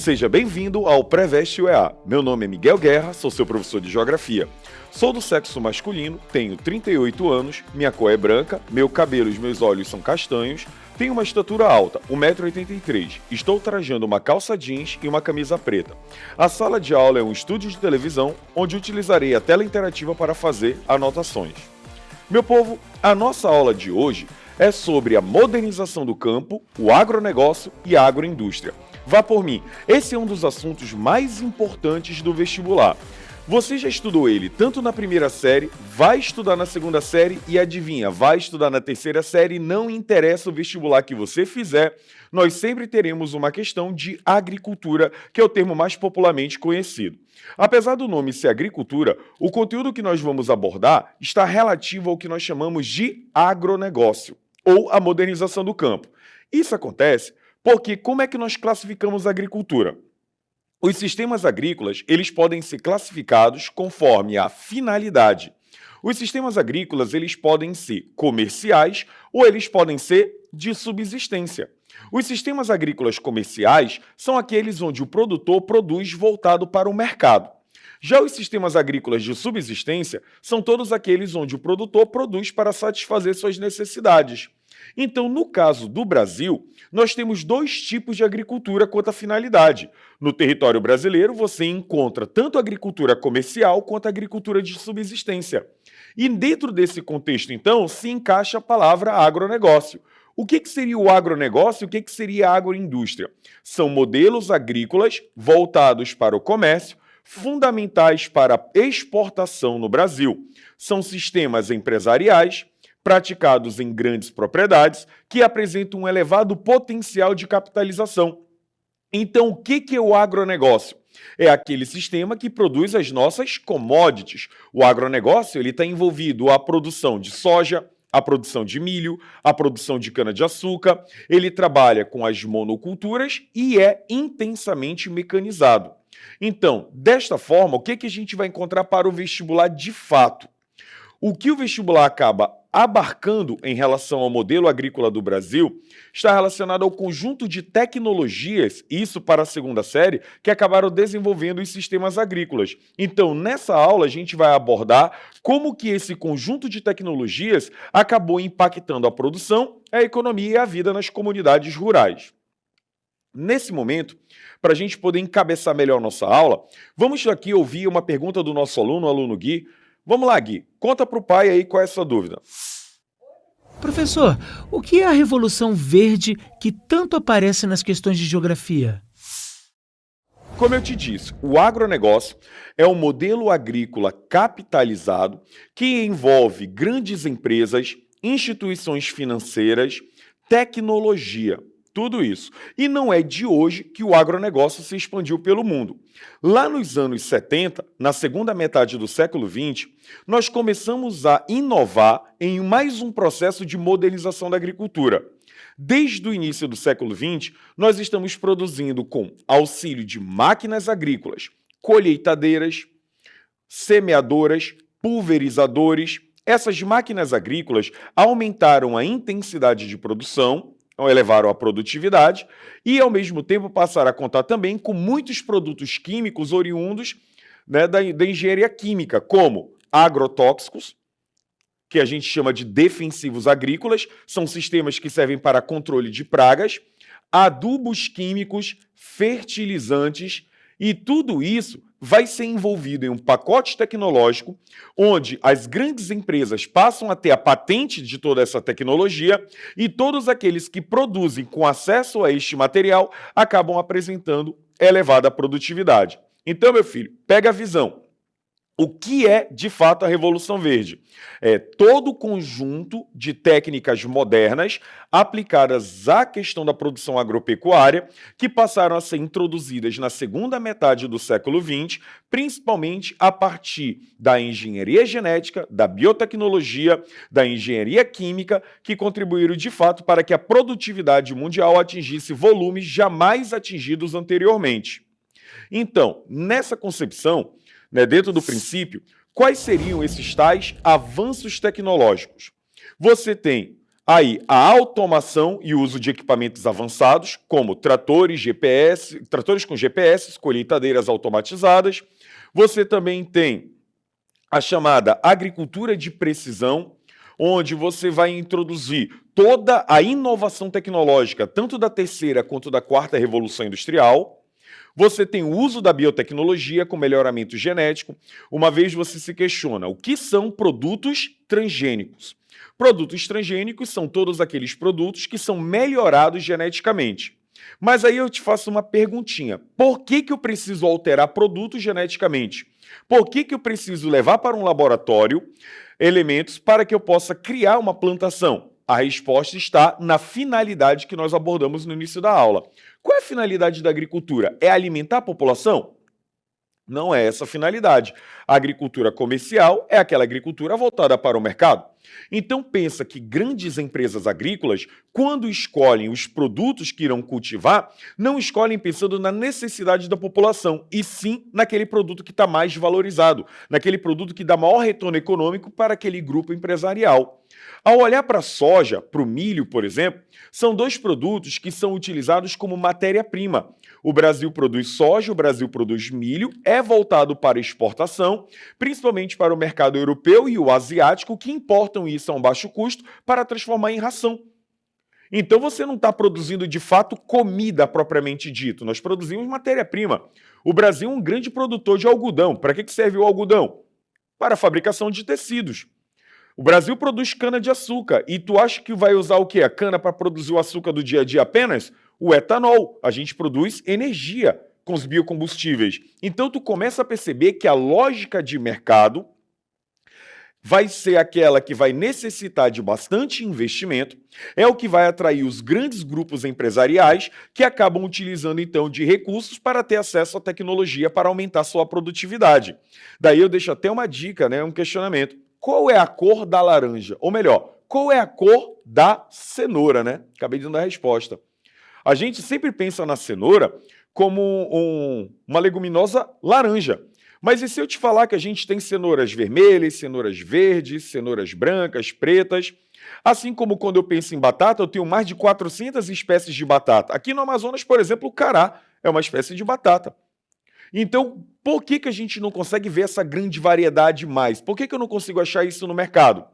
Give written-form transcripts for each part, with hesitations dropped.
Seja bem-vindo ao Preveste UEA. Meu nome é Miguel Guerra, sou seu professor de Geografia. Sou do sexo masculino, tenho 38 anos, minha cor é branca, meu cabelo e os meus olhos são castanhos, tenho uma estatura alta, 1,83 m, estou trajando uma calça jeans e uma camisa preta. A sala de aula é um estúdio de televisão, onde utilizarei a tela interativa para fazer anotações. Meu povo, a nossa aula de hoje é sobre a modernização do campo, o agronegócio e a agroindústria. Vá por mim, esse é um dos assuntos mais importantes do vestibular. Você já estudou ele tanto na primeira série, vai estudar na segunda série e adivinha, vai estudar na terceira série, não interessa o vestibular que você fizer, nós sempre teremos uma questão de agricultura, que é o termo mais popularmente conhecido. Apesar do nome ser agricultura, o conteúdo que nós vamos abordar está relativo ao que nós chamamos de agronegócio, ou a modernização do campo. Isso acontece porque como é que nós classificamos a agricultura? Os sistemas agrícolas, eles podem ser classificados conforme a finalidade. Os sistemas agrícolas, eles podem ser comerciais ou eles podem ser de subsistência. Os sistemas agrícolas comerciais são aqueles onde o produtor produz voltado para o mercado. Já os sistemas agrícolas de subsistência são todos aqueles onde o produtor produz para satisfazer suas necessidades. Então, no caso do Brasil, nós temos dois tipos de agricultura quanto à finalidade. No território brasileiro, você encontra tanto a agricultura comercial quanto a agricultura de subsistência. E dentro desse contexto, então, se encaixa a palavra agronegócio. O que seria o agronegócio e o que seria a agroindústria? São modelos agrícolas voltados para o comércio, fundamentais para a exportação no Brasil. São sistemas empresariais praticados em grandes propriedades que apresentam um elevado potencial de capitalização. Então, o que é o agronegócio? É aquele sistema que produz as nossas commodities. O agronegócio está envolvido a produção de soja, a produção de milho, a produção de cana-de-açúcar, ele trabalha com as monoculturas e é intensamente mecanizado. Então, desta forma, o que a gente vai encontrar para o vestibular de fato? O que o vestibular acaba abarcando em relação ao modelo agrícola do Brasil está relacionado ao conjunto de tecnologias, isso para a segunda série, que acabaram desenvolvendo os sistemas agrícolas. Então, nessa aula, a gente vai abordar como que esse conjunto de tecnologias acabou impactando a produção, a economia e a vida nas comunidades rurais. Nesse momento, para a gente poder encabeçar melhor nossa aula, vamos aqui ouvir uma pergunta do nosso aluno, o aluno Gui. Vamos lá, Gui. Conta para o pai aí qual é a sua dúvida. Professor, o que é a Revolução Verde que tanto aparece nas questões de geografia? Como eu te disse, o agronegócio é um modelo agrícola capitalizado que envolve grandes empresas, instituições financeiras, tecnologia. Tudo isso. E não é de hoje que o agronegócio se expandiu pelo mundo. Lá nos anos 70, na segunda metade do século XX, nós começamos a inovar em mais um processo de modernização da agricultura. Desde o início do século XX, nós estamos produzindo com auxílio de máquinas agrícolas, colheitadeiras, semeadoras, pulverizadores. Essas máquinas agrícolas aumentaram a intensidade de produção, elevaram a produtividade e, ao mesmo tempo, passaram a contar também com muitos produtos químicos oriundos, né, da engenharia química, como agrotóxicos, que a gente chama de defensivos agrícolas, são sistemas que servem para controle de pragas, adubos químicos, fertilizantes, e tudo isso vai ser envolvido em um pacote tecnológico onde as grandes empresas passam a ter a patente de toda essa tecnologia e todos aqueles que produzem com acesso a este material acabam apresentando elevada produtividade. Então, meu filho, pega a visão. O que é, de fato, a Revolução Verde? É todo o conjunto de técnicas modernas aplicadas à questão da produção agropecuária que passaram a ser introduzidas na segunda metade do século XX, principalmente a partir da engenharia genética, da biotecnologia, da engenharia química, que contribuíram, de fato, para que a produtividade mundial atingisse volumes jamais atingidos anteriormente. Então, nessa concepção, dentro do princípio, quais seriam esses tais avanços tecnológicos? Você tem Aí, a automação e uso de equipamentos avançados, como tratores com GPS, colheitadeiras automatizadas. Você também tem a chamada agricultura de precisão, onde você vai introduzir toda a inovação tecnológica, tanto da terceira quanto da quarta revolução industrial. Você tem o uso da biotecnologia com melhoramento genético, uma vez você se questiona o que são produtos transgênicos. Produtos transgênicos são todos aqueles produtos que são melhorados geneticamente. Mas aí eu te faço uma perguntinha. Por que eu preciso alterar produtos geneticamente? Por que eu preciso levar para um laboratório elementos para que eu possa criar uma plantação? A resposta está na finalidade que nós abordamos no início da aula. Qual é a finalidade da agricultura? É alimentar a população? Não é essa a finalidade. A agricultura comercial é aquela agricultura voltada para o mercado. Então pensa que grandes empresas agrícolas, quando escolhem os produtos que irão cultivar, não escolhem pensando na necessidade da população, e sim naquele produto que está mais valorizado, naquele produto que dá maior retorno econômico para aquele grupo empresarial. Ao olhar para a soja, para o milho, por exemplo, são dois produtos que são utilizados como matéria-prima. O Brasil produz soja, o Brasil produz milho, é voltado para exportação, principalmente para o mercado europeu e o asiático, que importam isso a um baixo custo para transformar em ração. Então você não está produzindo de fato comida propriamente dito, nós produzimos matéria-prima. O Brasil é um grande produtor de algodão. Para que serve o algodão? Para a fabricação de tecidos. O Brasil produz cana-de-açúcar e tu acha que vai usar o quê? A cana para produzir o açúcar do dia a dia apenas? O etanol. A gente produz energia com os biocombustíveis. Então tu começa a perceber que a lógica de mercado vai ser aquela que vai necessitar de bastante investimento, é o que vai atrair os grandes grupos empresariais que acabam utilizando então de recursos para ter acesso à tecnologia para aumentar sua produtividade. Daí eu deixo até uma dica, um questionamento. Qual é a cor da laranja? Ou melhor, qual é a cor da cenoura, Acabei de dar a resposta. A gente sempre pensa na cenoura como uma leguminosa laranja. Mas e se eu te falar que a gente tem cenouras vermelhas, cenouras verdes, cenouras brancas, pretas? Assim como quando eu penso em batata, eu tenho mais de 400 espécies de batata. Aqui no Amazonas, por exemplo, o cará é uma espécie de batata. Então, por que a gente não consegue ver essa grande variedade mais? Por que eu não consigo achar isso no mercado?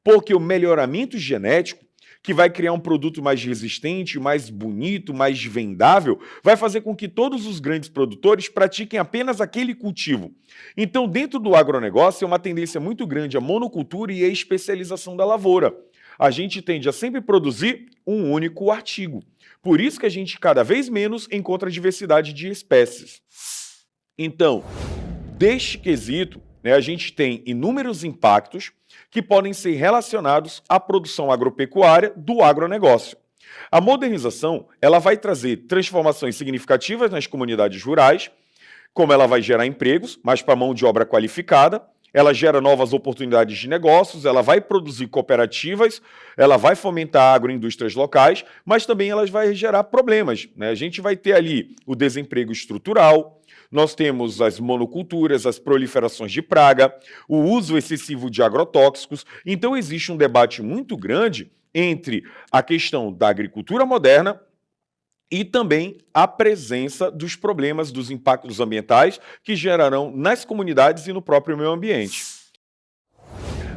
Porque o melhoramento genético, que vai criar um produto mais resistente, mais bonito, mais vendável, vai fazer com que todos os grandes produtores pratiquem apenas aquele cultivo. Então, dentro do agronegócio, é uma tendência muito grande a monocultura e a especialização da lavoura. A gente tende a sempre produzir um único artigo. Por isso que a gente cada vez menos encontra diversidade de espécies. Então, deste quesito, a gente tem inúmeros impactos que podem ser relacionados à produção agropecuária do agronegócio. A modernização ela vai trazer transformações significativas nas comunidades rurais, como ela vai gerar empregos, mas para mão de obra qualificada, ela gera novas oportunidades de negócios, ela vai produzir cooperativas, ela vai fomentar agroindústrias locais, mas também ela vai gerar problemas. A gente vai ter ali o desemprego estrutural, nós temos as monoculturas, as proliferações de praga, o uso excessivo de agrotóxicos. Então existe um debate muito grande entre a questão da agricultura moderna e também a presença dos problemas, dos impactos ambientais que gerarão nas comunidades e no próprio meio ambiente.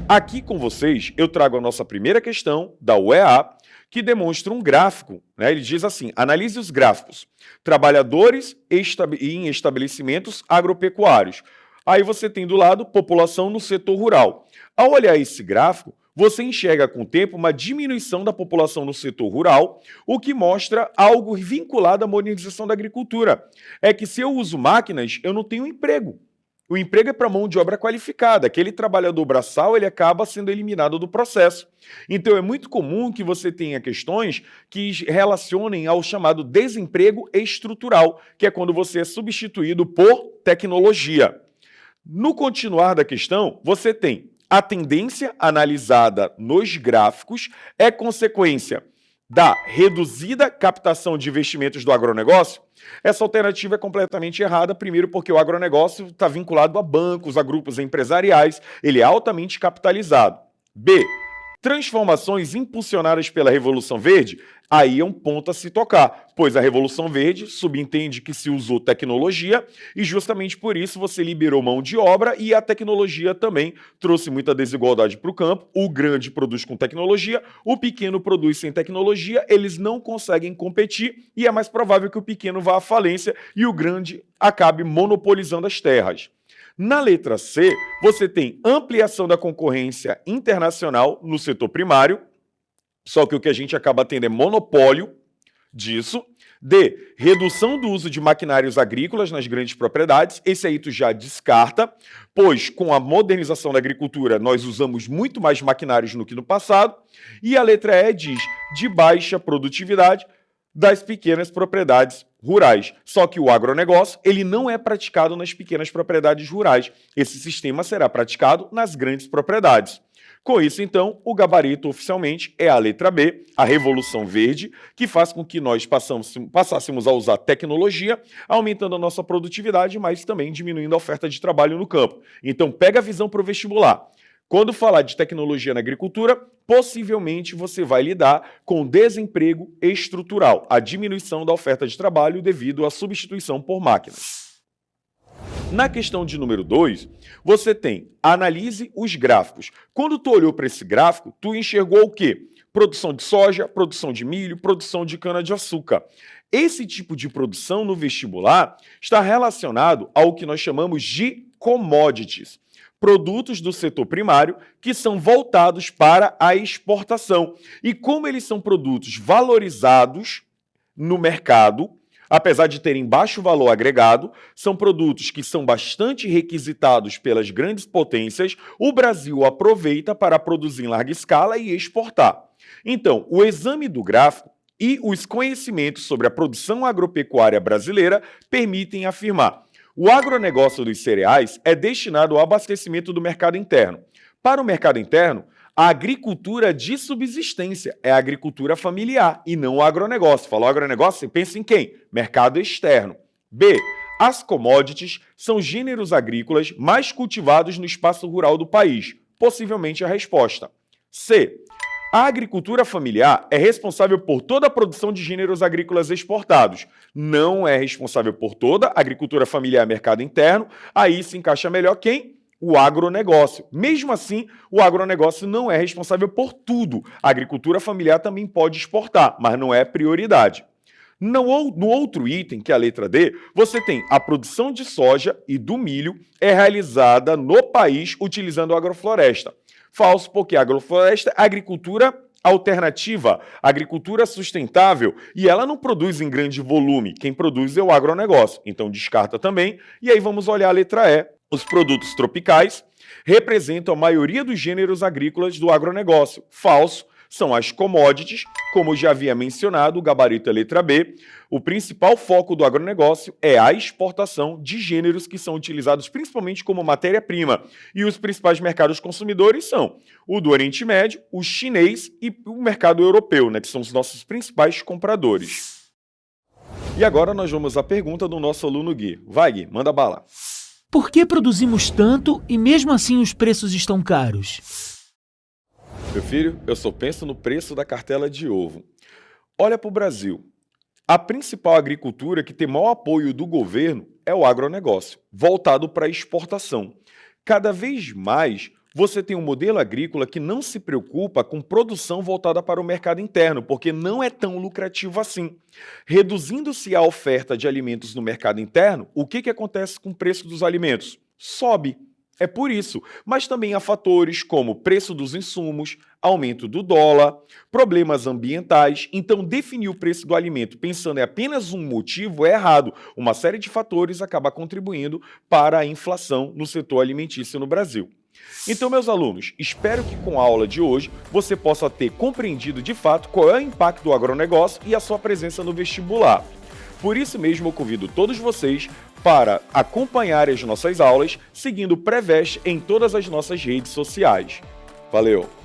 Aqui com vocês eu trago a nossa primeira questão da UEA, que demonstra um gráfico. Ele diz assim, analise os gráficos, trabalhadores em estabelecimentos agropecuários. Aí você tem do lado população no setor rural. Ao olhar esse gráfico, você enxerga com o tempo uma diminuição da população no setor rural, o que mostra algo vinculado à modernização da agricultura. É que se eu uso máquinas, eu não tenho emprego. O emprego é para mão de obra qualificada. Aquele trabalhador braçal ele acaba sendo eliminado do processo. Então é muito comum que você tenha questões que relacionem ao chamado desemprego estrutural, que é quando você é substituído por tecnologia. No continuar da questão, você tem a tendência analisada nos gráficos é consequência da reduzida captação de investimentos do agronegócio. Essa alternativa é completamente errada, primeiro porque o agronegócio está vinculado a bancos, a grupos empresariais, ele é altamente capitalizado. B, Transformações impulsionadas pela Revolução Verde? Aí é um ponto a se tocar, pois a Revolução Verde subentende que se usou tecnologia e justamente por isso você liberou mão de obra e a tecnologia também trouxe muita desigualdade para o campo. O grande produz com tecnologia, o pequeno produz sem tecnologia, eles não conseguem competir e é mais provável que o pequeno vá à falência e o grande acabe monopolizando as terras. Na letra C, você tem ampliação da concorrência internacional no setor primário, só que o que a gente acaba tendo é monopólio disso. D, redução do uso de maquinários agrícolas nas grandes propriedades. Esse aí tu já descarta, pois com a modernização da agricultura nós usamos muito mais maquinários do que no passado. E a letra E diz de baixa produtividade das pequenas propriedades rurais. Só que o agronegócio ele não é praticado nas pequenas propriedades rurais. Esse sistema será praticado nas grandes propriedades. Com isso, então, o gabarito oficialmente é a letra B, a Revolução Verde, que faz com que nós passássemos a usar tecnologia, aumentando a nossa produtividade, mas também diminuindo a oferta de trabalho no campo. Então, pega a visão para o vestibular. Quando falar de tecnologia na agricultura, possivelmente você vai lidar com desemprego estrutural, a diminuição da oferta de trabalho devido à substituição por máquinas. Na questão de número 2, você tem analise os gráficos. Quando tu olhou para esse gráfico, tu enxergou o quê? Produção de soja, produção de milho, produção de cana-de-açúcar. Esse tipo de produção no vestibular está relacionado ao que nós chamamos de commodities. Produtos do setor primário que são voltados para a exportação. E como eles são produtos valorizados no mercado, apesar de terem baixo valor agregado, são produtos que são bastante requisitados pelas grandes potências, o Brasil aproveita para produzir em larga escala e exportar. Então, o exame do gráfico e os conhecimentos sobre a produção agropecuária brasileira permitem afirmar: o agronegócio dos cereais é destinado ao abastecimento do mercado interno. Para o mercado interno, a agricultura de subsistência é a agricultura familiar e não o agronegócio. Falou agronegócio, você pensa em quem? Mercado externo. B. As commodities são gêneros agrícolas mais cultivados no espaço rural do país. Possivelmente a resposta. C. A agricultura familiar é responsável por toda a produção de gêneros agrícolas exportados. Não é responsável por toda a agricultura familiar mercado interno. Aí se encaixa melhor quem? O agronegócio. Mesmo assim, o agronegócio não é responsável por tudo. A agricultura familiar também pode exportar, mas não é prioridade. No outro item, que é a letra D, você tem a produção de soja e do milho é realizada no país utilizando a agrofloresta. Falso, porque a agrofloresta é agricultura alternativa, agricultura sustentável, e ela não produz em grande volume. Quem produz é o agronegócio. Então descarta também. E aí vamos olhar a letra E. Os produtos tropicais representam a maioria dos gêneros agrícolas do agronegócio. Falso, são as commodities, como já havia mencionado, o gabarito é letra B. O principal foco do agronegócio é a exportação de gêneros que são utilizados principalmente como matéria-prima. E os principais mercados consumidores são o do Oriente Médio, o chinês e o mercado europeu, né, que são os nossos principais compradores. E agora nós vamos à pergunta do nosso aluno Gui. Vai, Gui, manda bala. Por que produzimos tanto e mesmo assim os preços estão caros? Meu filho, eu só penso no preço da cartela de ovo. Olha para o Brasil. A principal agricultura que tem maior apoio do governo é o agronegócio, voltado para a exportação. Cada vez mais, você tem um modelo agrícola que não se preocupa com produção voltada para o mercado interno, porque não é tão lucrativo assim. Reduzindo-se a oferta de alimentos no mercado interno, o que acontece com o preço dos alimentos? Sobe. É por isso, mas também há fatores como preço dos insumos, aumento do dólar, problemas ambientais. Então, definir o preço do alimento pensando em apenas um motivo é errado. Uma série de fatores acaba contribuindo para a inflação no setor alimentício no Brasil. Então, meus alunos, espero que com a aula de hoje você possa ter compreendido de fato qual é o impacto do agronegócio e a sua presença no vestibular. Por isso mesmo, eu convido todos vocês para acompanharem as nossas aulas seguindo o Preveste em todas as nossas redes sociais. Valeu!